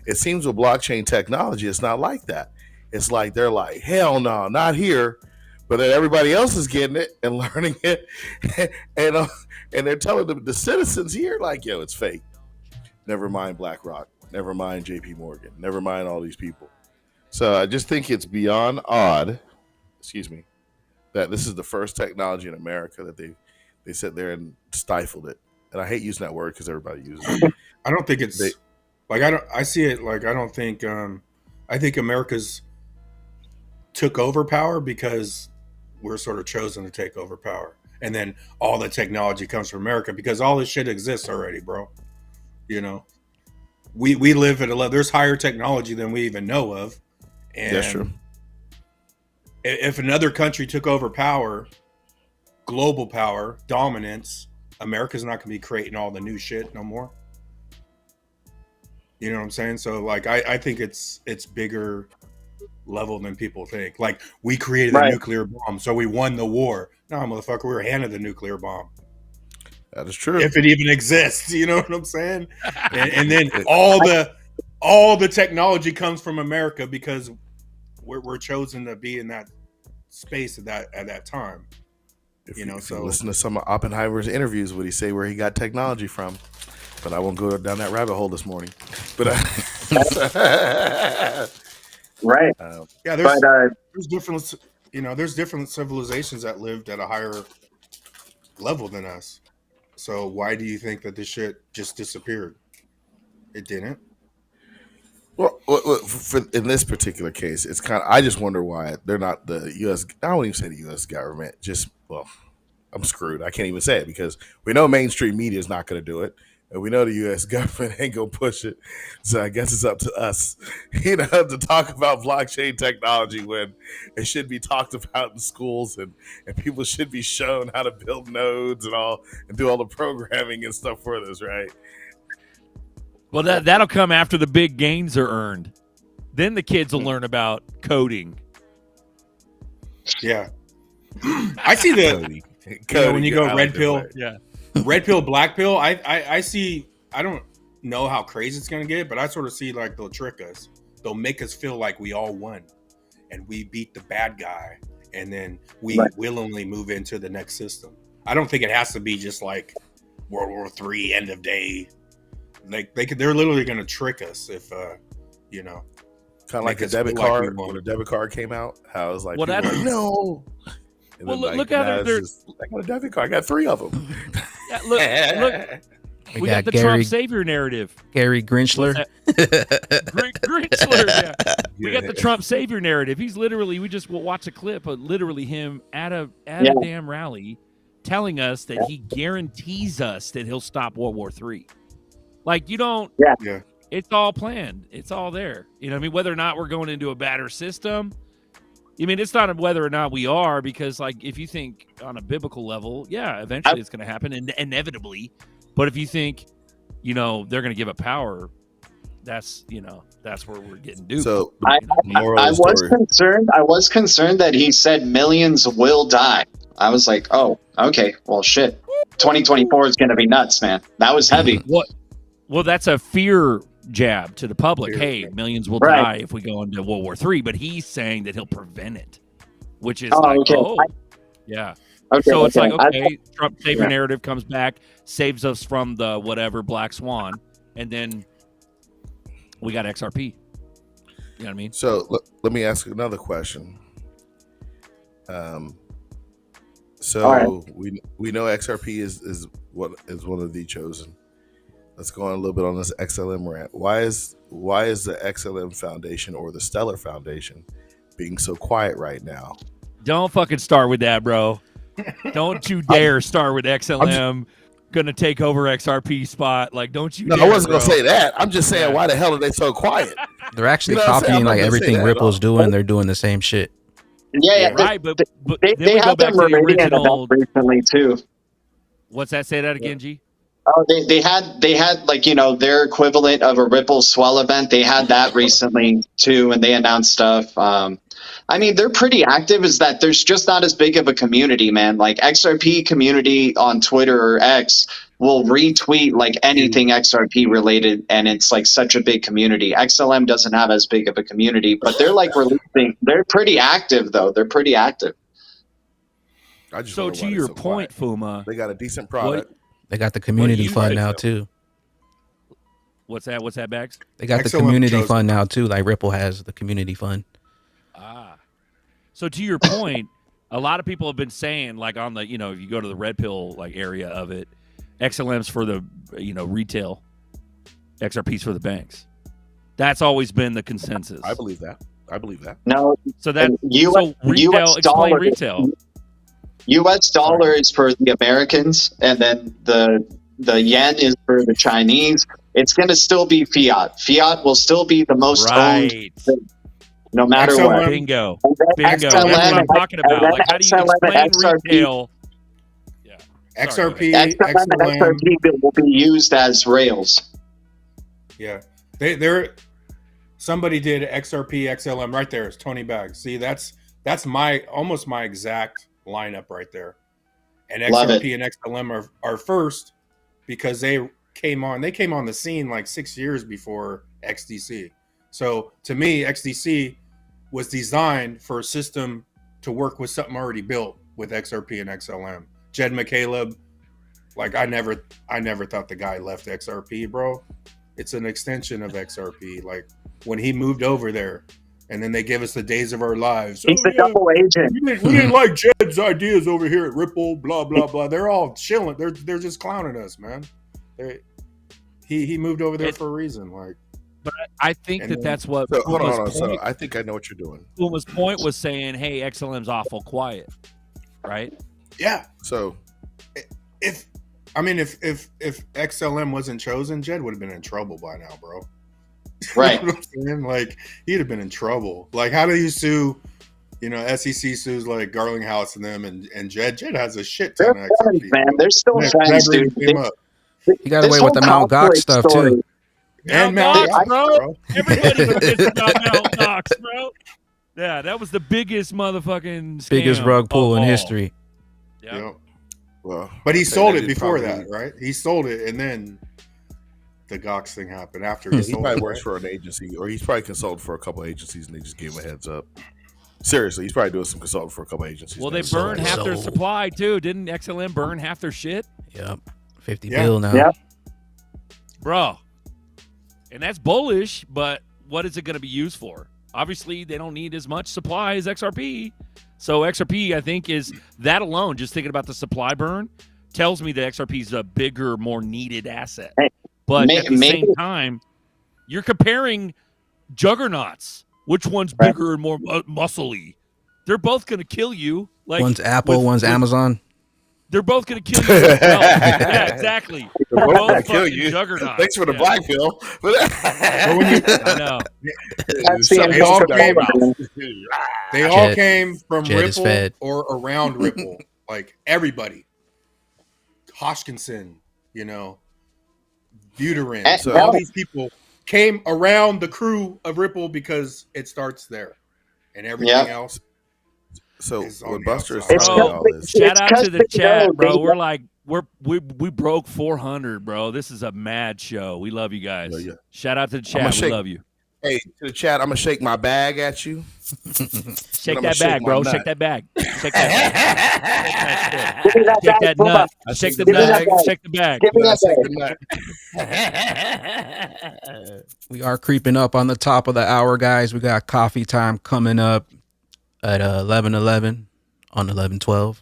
It seems with blockchain technology, it's not like that. It's like they're like, hell no, not here. But then everybody else is getting it and learning it, and they're telling the citizens here, like, yo, it's fake. Never mind BlackRock. Never mind JP Morgan. Never mind all these people. So I just think it's beyond odd, that this is the first technology in America that they sit there and stifled it. And I hate using that word because everybody uses it. I don't think it's I see it like, I don't think, I think America's took over power because we're sort of chosen to take over power. And then all the technology comes from America because all this shit exists already, bro. You know, we live at a level, there's higher technology than we even know of. And that's true. If another country took over power, global power, dominance, America's not going to be creating all the new shit no more. You know what I'm saying? So like, I think it's bigger level than people think. Like, we created a nuclear bomb, so we won the war. No, motherfucker, we were handed the nuclear bomb. That is true. If it even exists, you know what I'm saying? And then all the technology comes from America because we're chosen to be in that space at that time. If you listen to some of Oppenheimer's interviews, would he say where he got technology from? But I won't go down that rabbit hole this morning. But right. Yeah, there's different. There's different civilizations that lived at a higher level than us. So why do you think that this shit just disappeared? It didn't. Well, in this particular case, it's kind of, I just wonder why they're not the U.S. I don't even say the U.S. government. I'm screwed. I can't even say it because we know mainstream media is not going to do it. And we know the U.S. government ain't going to push it. So I guess it's up to us, to talk about blockchain technology when it should be talked about in schools and people should be shown how to build nodes and do all the programming and stuff for this, right? Well, that'll come after the big gains are earned. Then the kids will learn about coding. Yeah. I see the coding, when you go red pill. Yeah. Red pill, black pill. I see. I don't know how crazy it's gonna get, but I sort of see like they'll trick us. They'll make us feel like we all won, and we beat the bad guy, and then we willingly move into the next system. I don't think it has to be just like World War III, end of day. Like they're literally gonna trick us if kind of like a debit card when a debit card came out. How it was like, no. And well, look at it. I got a debit card. I got 3 of them. Yeah, look. We got the Trump savior narrative. Gary Grinchler. Grinchler, yeah. We got the Trump savior narrative. He's literally, we just will watch a clip of literally him at a damn rally telling us that he guarantees us that he'll stop World War III. Like, you don't. Yeah. It's all planned. It's all there. You know what I mean? Whether or not we're going into a better system, I mean, it's not whether or not we are, because like if you think on a biblical level, yeah, eventually it's going to happen and inevitably. But if you think, you know, they're going to give up power, that's where we're getting duped. So I was concerned that he said millions will die. I was like, oh, okay, well, shit. 2024 is going to be nuts, man. That was heavy. What? Well, that's a fear jab to the public. Hey, millions will die if we go into World War III. But he's saying that he'll prevent it, which is yeah. Okay, so it's like, okay, Trump savior narrative comes back, saves us from the whatever black swan, and then we got XRP. You know what I mean? So let me ask another question. So we know XRP is one of the chosen. Let's go on a little bit on this XLM rant. Why is the XLM Foundation or the Stellar Foundation being so quiet right now? Don't fucking start with that, bro. Don't you dare start with XLM gonna take over XRP spot. Like, don't you? No, dare, I wasn't bro. gonna say that. I'm just saying, why the hell are they so quiet? They're actually You know what I'm saying? copying I'm not like gonna say everything that at Ripple's all. doing. They're doing the same shit. Yeah, right. But they then we go had back them to the Meridian original. event recently too. What's that? Say that again, G. Oh, they had like, you know, their equivalent of a Ripple swell event. They had that recently too, and they announced stuff. I mean, they're pretty active. Is that there's just not as big of a community, man. Like XRP community on Twitter or X will retweet like anything XRP related, and it's like such a big community. XLM doesn't have as big of a community, but they're like releasing. They're pretty active though. They're pretty active. So to your point, Fuma, they got a decent product. They got the community fund now too. What's that? What's that, Bags? They got the community fund now too. Like Ripple has the community fund. So to your point, a lot of people have been saying, like on the, you know, if you go to the red pill like area of it, XLM's for the, you know, retail, XRP's for the banks. That's always been the consensus. I believe that. No, so that US retail, explain retail. US dollar is for the Americans, and then the yen is for the Chinese. It's going to still be fiat. Fiat will still be the most owned thing, no matter what. Bingo. That's what I'm talking about. Like, how do you explain retail? Yeah. XRP, XLM and XRP will be used as rails. Yeah, they're somebody did XRP XLM right there. It's Tony Bags. See, that's my almost my exact lineup right there. And XRP and XLM are first because they came on the scene like 6 years before XDC. So to me, XDC was designed for a system to work with something already built with XRP and XLM. Jed McCaleb, like I never thought the guy left XRP, bro. It's an extension of XRP. Like when he moved over there, and then they give us the days of our lives. He's a double agent. We didn't like Jed's ideas over here at Ripple, blah, blah, blah. They're all chilling. They're just clowning us, man. He moved over there for a reason. Like, but I think that's what. So, hold on. So I think I know what you're doing. Puma's point was saying, "Hey, XLM's awful quiet," right? Yeah. So if XLM wasn't chosen, Jed would have been in trouble by now, bro. Right. You know what I'm saying? Like he'd have been in trouble. Like how do you sue? You know, SEC sues like Garlinghouse and them, and Jed has a shit ton of XRP. Man, they're still friends, dude. He got away with the Mount Gox stuff too. And Mount Gox, bro. Everybody forgets about Mount Gox, bro. Yeah, that was the biggest motherfucking scam biggest rug pull in history. Yeah. Well, but he sold it before that, right? He sold it, and then the Gox thing happened after he sold it. He probably works for an agency, or he's probably consulted for a couple of agencies, and they just gave him a heads up. Seriously, he's probably doing some consulting for a couple of agencies. Well, they burned half their supply too. Didn't XLM burn half their shit? Yep. 50 bill now. Yep. Bro. And that's bullish, but what is it going to be used for? Obviously, they don't need as much supply as XRP. So XRP, I think, is that alone, just thinking about the supply burn, tells me that XRP is a bigger, more needed asset. But at the same time, you're comparing juggernauts. Which one's bigger and more muscly? They're both going to kill you. Like one's Apple, one's Amazon. They're both going to kill you. Yeah, exactly. They're both gonna kill fucking you. juggernauts. Thanks for the Yeah. black pill. I know. That's the They all came, man. they all Jet- came from Jet is Ripple fed. or around Ripple. Like everybody. Hoshkinson, you know, Buterin. So- All these people came around the crew of Ripple because it starts there. And everything else. So is on what the Buster is outside. telling Bro, y'all is shout out to the because they chat, know bro. they- We're like we broke 400, bro. This is a mad show. We love you guys. Yeah. Shout out to the I'ma chat. We shake- love you. hey, to the chat, I'm gonna shake my bag at you. Shake I'ma that shake bag, my bro. nut. Shake that bag. Shake that Give me that bag. Shake bag, that Puma. nut. I Shake shake the the nut. bag. Shake the bag. Give me I that shake bag. the nut. We are creeping up on the top of the hour, guys. We got coffee time coming up at 11:11 on 11:12.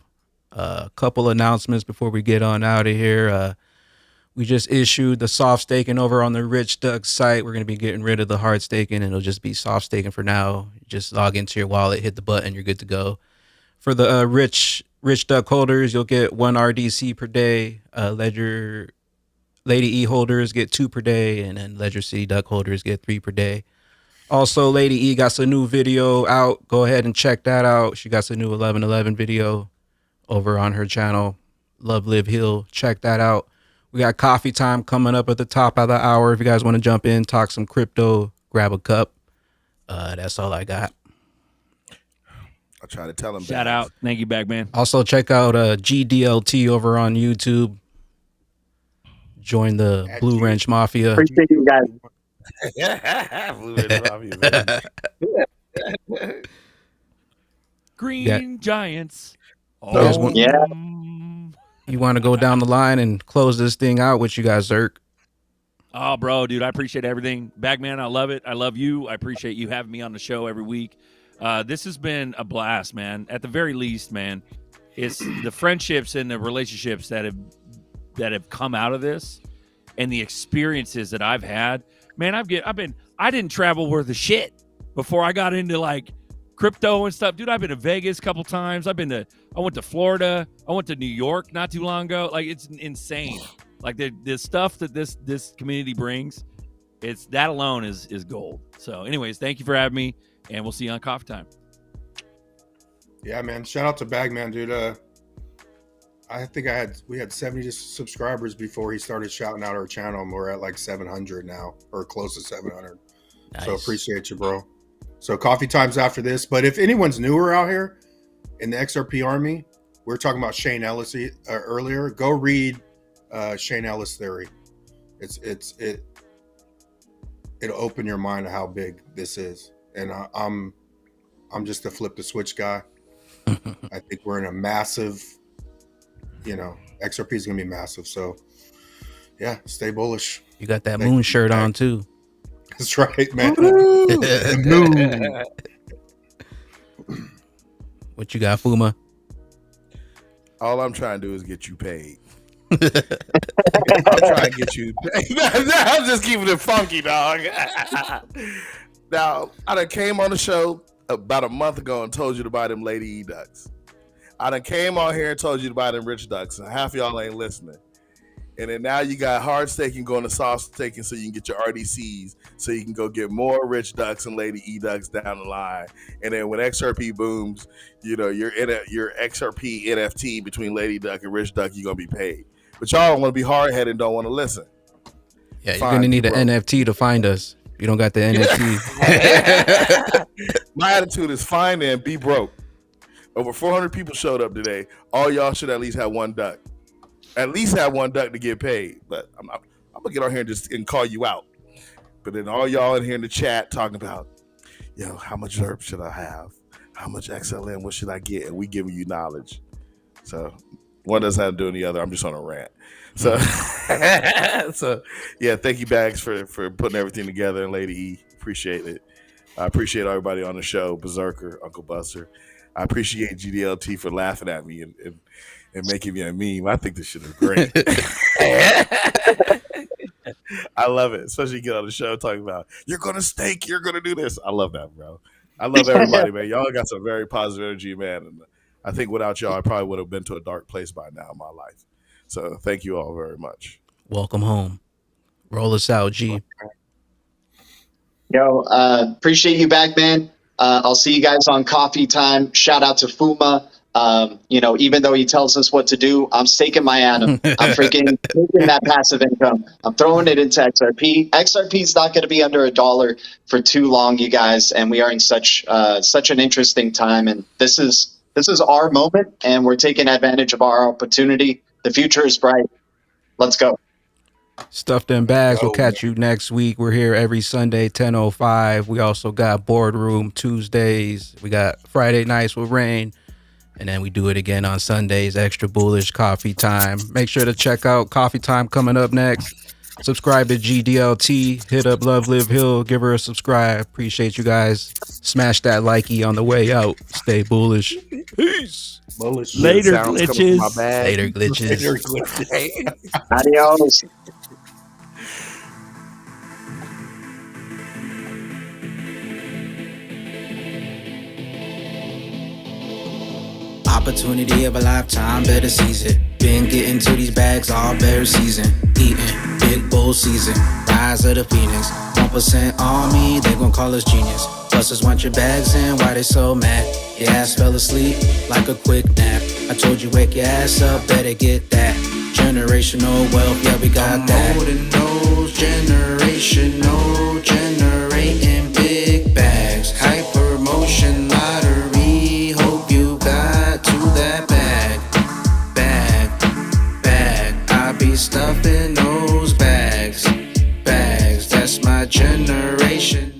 A couple announcements before we get on out of here. We just issued the soft staking over on the Rich Duck site. We're going to be getting rid of the hard staking, and it'll just be soft staking for now. Just log into your wallet, hit the button, you're good to go. For the Rich Duck holders, you'll get 1 RDC per day. Ledger Lady E holders get 2 per day, and then Ledger City Duck holders get 3 per day. Also, Lady E got some new video out. Go ahead and check that out. She got some new 11:11 video over on her channel, Love Live Heal. Check that out. We got coffee time coming up at the top of the hour. If you guys want to jump in, talk some crypto, grab a cup. That's all I got. I try to tell him. Shout out. Thank you, Bagman. Also, check out GDLT over on YouTube. Join the Blue Wrench Mafia. Appreciate you guys. Blue Ridge Mafia, baby. Green Giants. You guys want- Yeah. You want to go down the line and close this thing out with you guys, Zerk? Oh, bro, dude, I appreciate everything. Bagman, I love it. I love you. I appreciate you having me on the show every week. This has been a blast, man. At the very least, man, it's the friendships and the relationships that have come out of this, and the experiences that I've had. Man, I didn't travel worth a shit before I got into like crypto and stuff. Dude, I've been to Vegas a couple times. I went to Florida. I went to New York not too long ago. Like, it's insane. Like the stuff that this community brings, it's that alone is gold. So anyways, thank you for having me, and we'll see you on Coffee Time. Yeah, man. Shout out to Bagman, dude. I think we had 70 subscribers before he started shouting out our channel, and we're at like 700 now, or close to 700. Nice. So appreciate you, bro. So coffee time's after this. But if anyone's newer out here in the XRP army, we were talking about Shane Ellis earlier. Go read Shane Ellis theory. It'll open your mind to how big this is. And I'm just a flip the switch guy. I think we're in a massive, XRP is gonna be massive. So yeah, stay bullish. You got that moon shirt on too. That's right, man. What you got, Fuma? All I'm trying to do is get you paid. I'm trying to get you paid. I'm just keeping it funky, dog. Now, I done came on the show about a month ago and told you to buy them Lady E ducks. I done came on here and told you to buy them Rich ducks, and half y'all ain't listening. And then now you got hard staking going to soft staking so you can get your RDCs, so you can go get more Rich ducks and Lady E ducks down the line. And then when XRP booms, your XRP NFT between Lady Duck and Rich Duck, you're gonna be paid. But y'all want to be hard headed and don't want to listen. Yeah, you're Fine, gonna need an bro. NFT to find us. You don't got the NFT. My attitude is fine and be broke. Over 400 people showed up today. All y'all should at least have one duck. At least have one duck to get paid. But I'm gonna get on here and call you out. But then all y'all in here in the chat talking about, how much ZERP should I have? How much XLM? What should I get? And we giving you knowledge. So one doesn't have to do the other. I'm just on a rant. So, yeah, thank you, Bags, for putting everything together. And Lady E, appreciate it. I appreciate everybody on the show, Berserker, Uncle Buster. I appreciate GDLT for laughing at me and making me a meme. I think this shit is great. I love it, especially you get on the show talking about, you're going to stake, you're going to do this. I love that, bro. I love everybody, man. Y'all got some very positive energy, man. And I think without y'all, I probably would have been to a dark place by now in my life. So thank you all very much. Welcome home. Roll us out, G. Yo, appreciate you back, man. I'll see you guys on coffee time. Shout out to Fuma. Even though he tells us what to do, I'm staking my atom. I'm freaking taking that passive income. I'm throwing it into XRP. XRP is not going to be under $1 for too long, you guys. And we are in such an interesting time. And this is our moment, and we're taking advantage of our opportunity. The future is bright. Let's go. Stuffed in Bags. We'll catch you next week. We're here every Sunday, 10:05. We also got Boardroom Tuesdays. We got Friday nights with Rain. And then we do it again on Sundays, Extra Bullish Coffee Time. Make sure to check out Coffee Time coming up next. Subscribe to GDLT. Hit up Love Live Hill. Give her a subscribe. Appreciate you guys. Smash that likey on the way out. Stay bullish. Peace. Bullish. Later, glitches. Later, glitches. Later, glitches. Adios. Opportunity of a lifetime, better seize it. Been getting to these bags all bear season. Eating, big bull season. Rise of the phoenix. 1% on me, they gon' call us genius. Busters want your bags in, why they so mad? Your ass fell asleep like a quick nap. I told you wake your ass up, better get that. Generational wealth, yeah, we got that. I'm holding those generational, generating big bags. Hyper motion lottery, hope you got to that bag. I be stuffing those bags. That's my generation.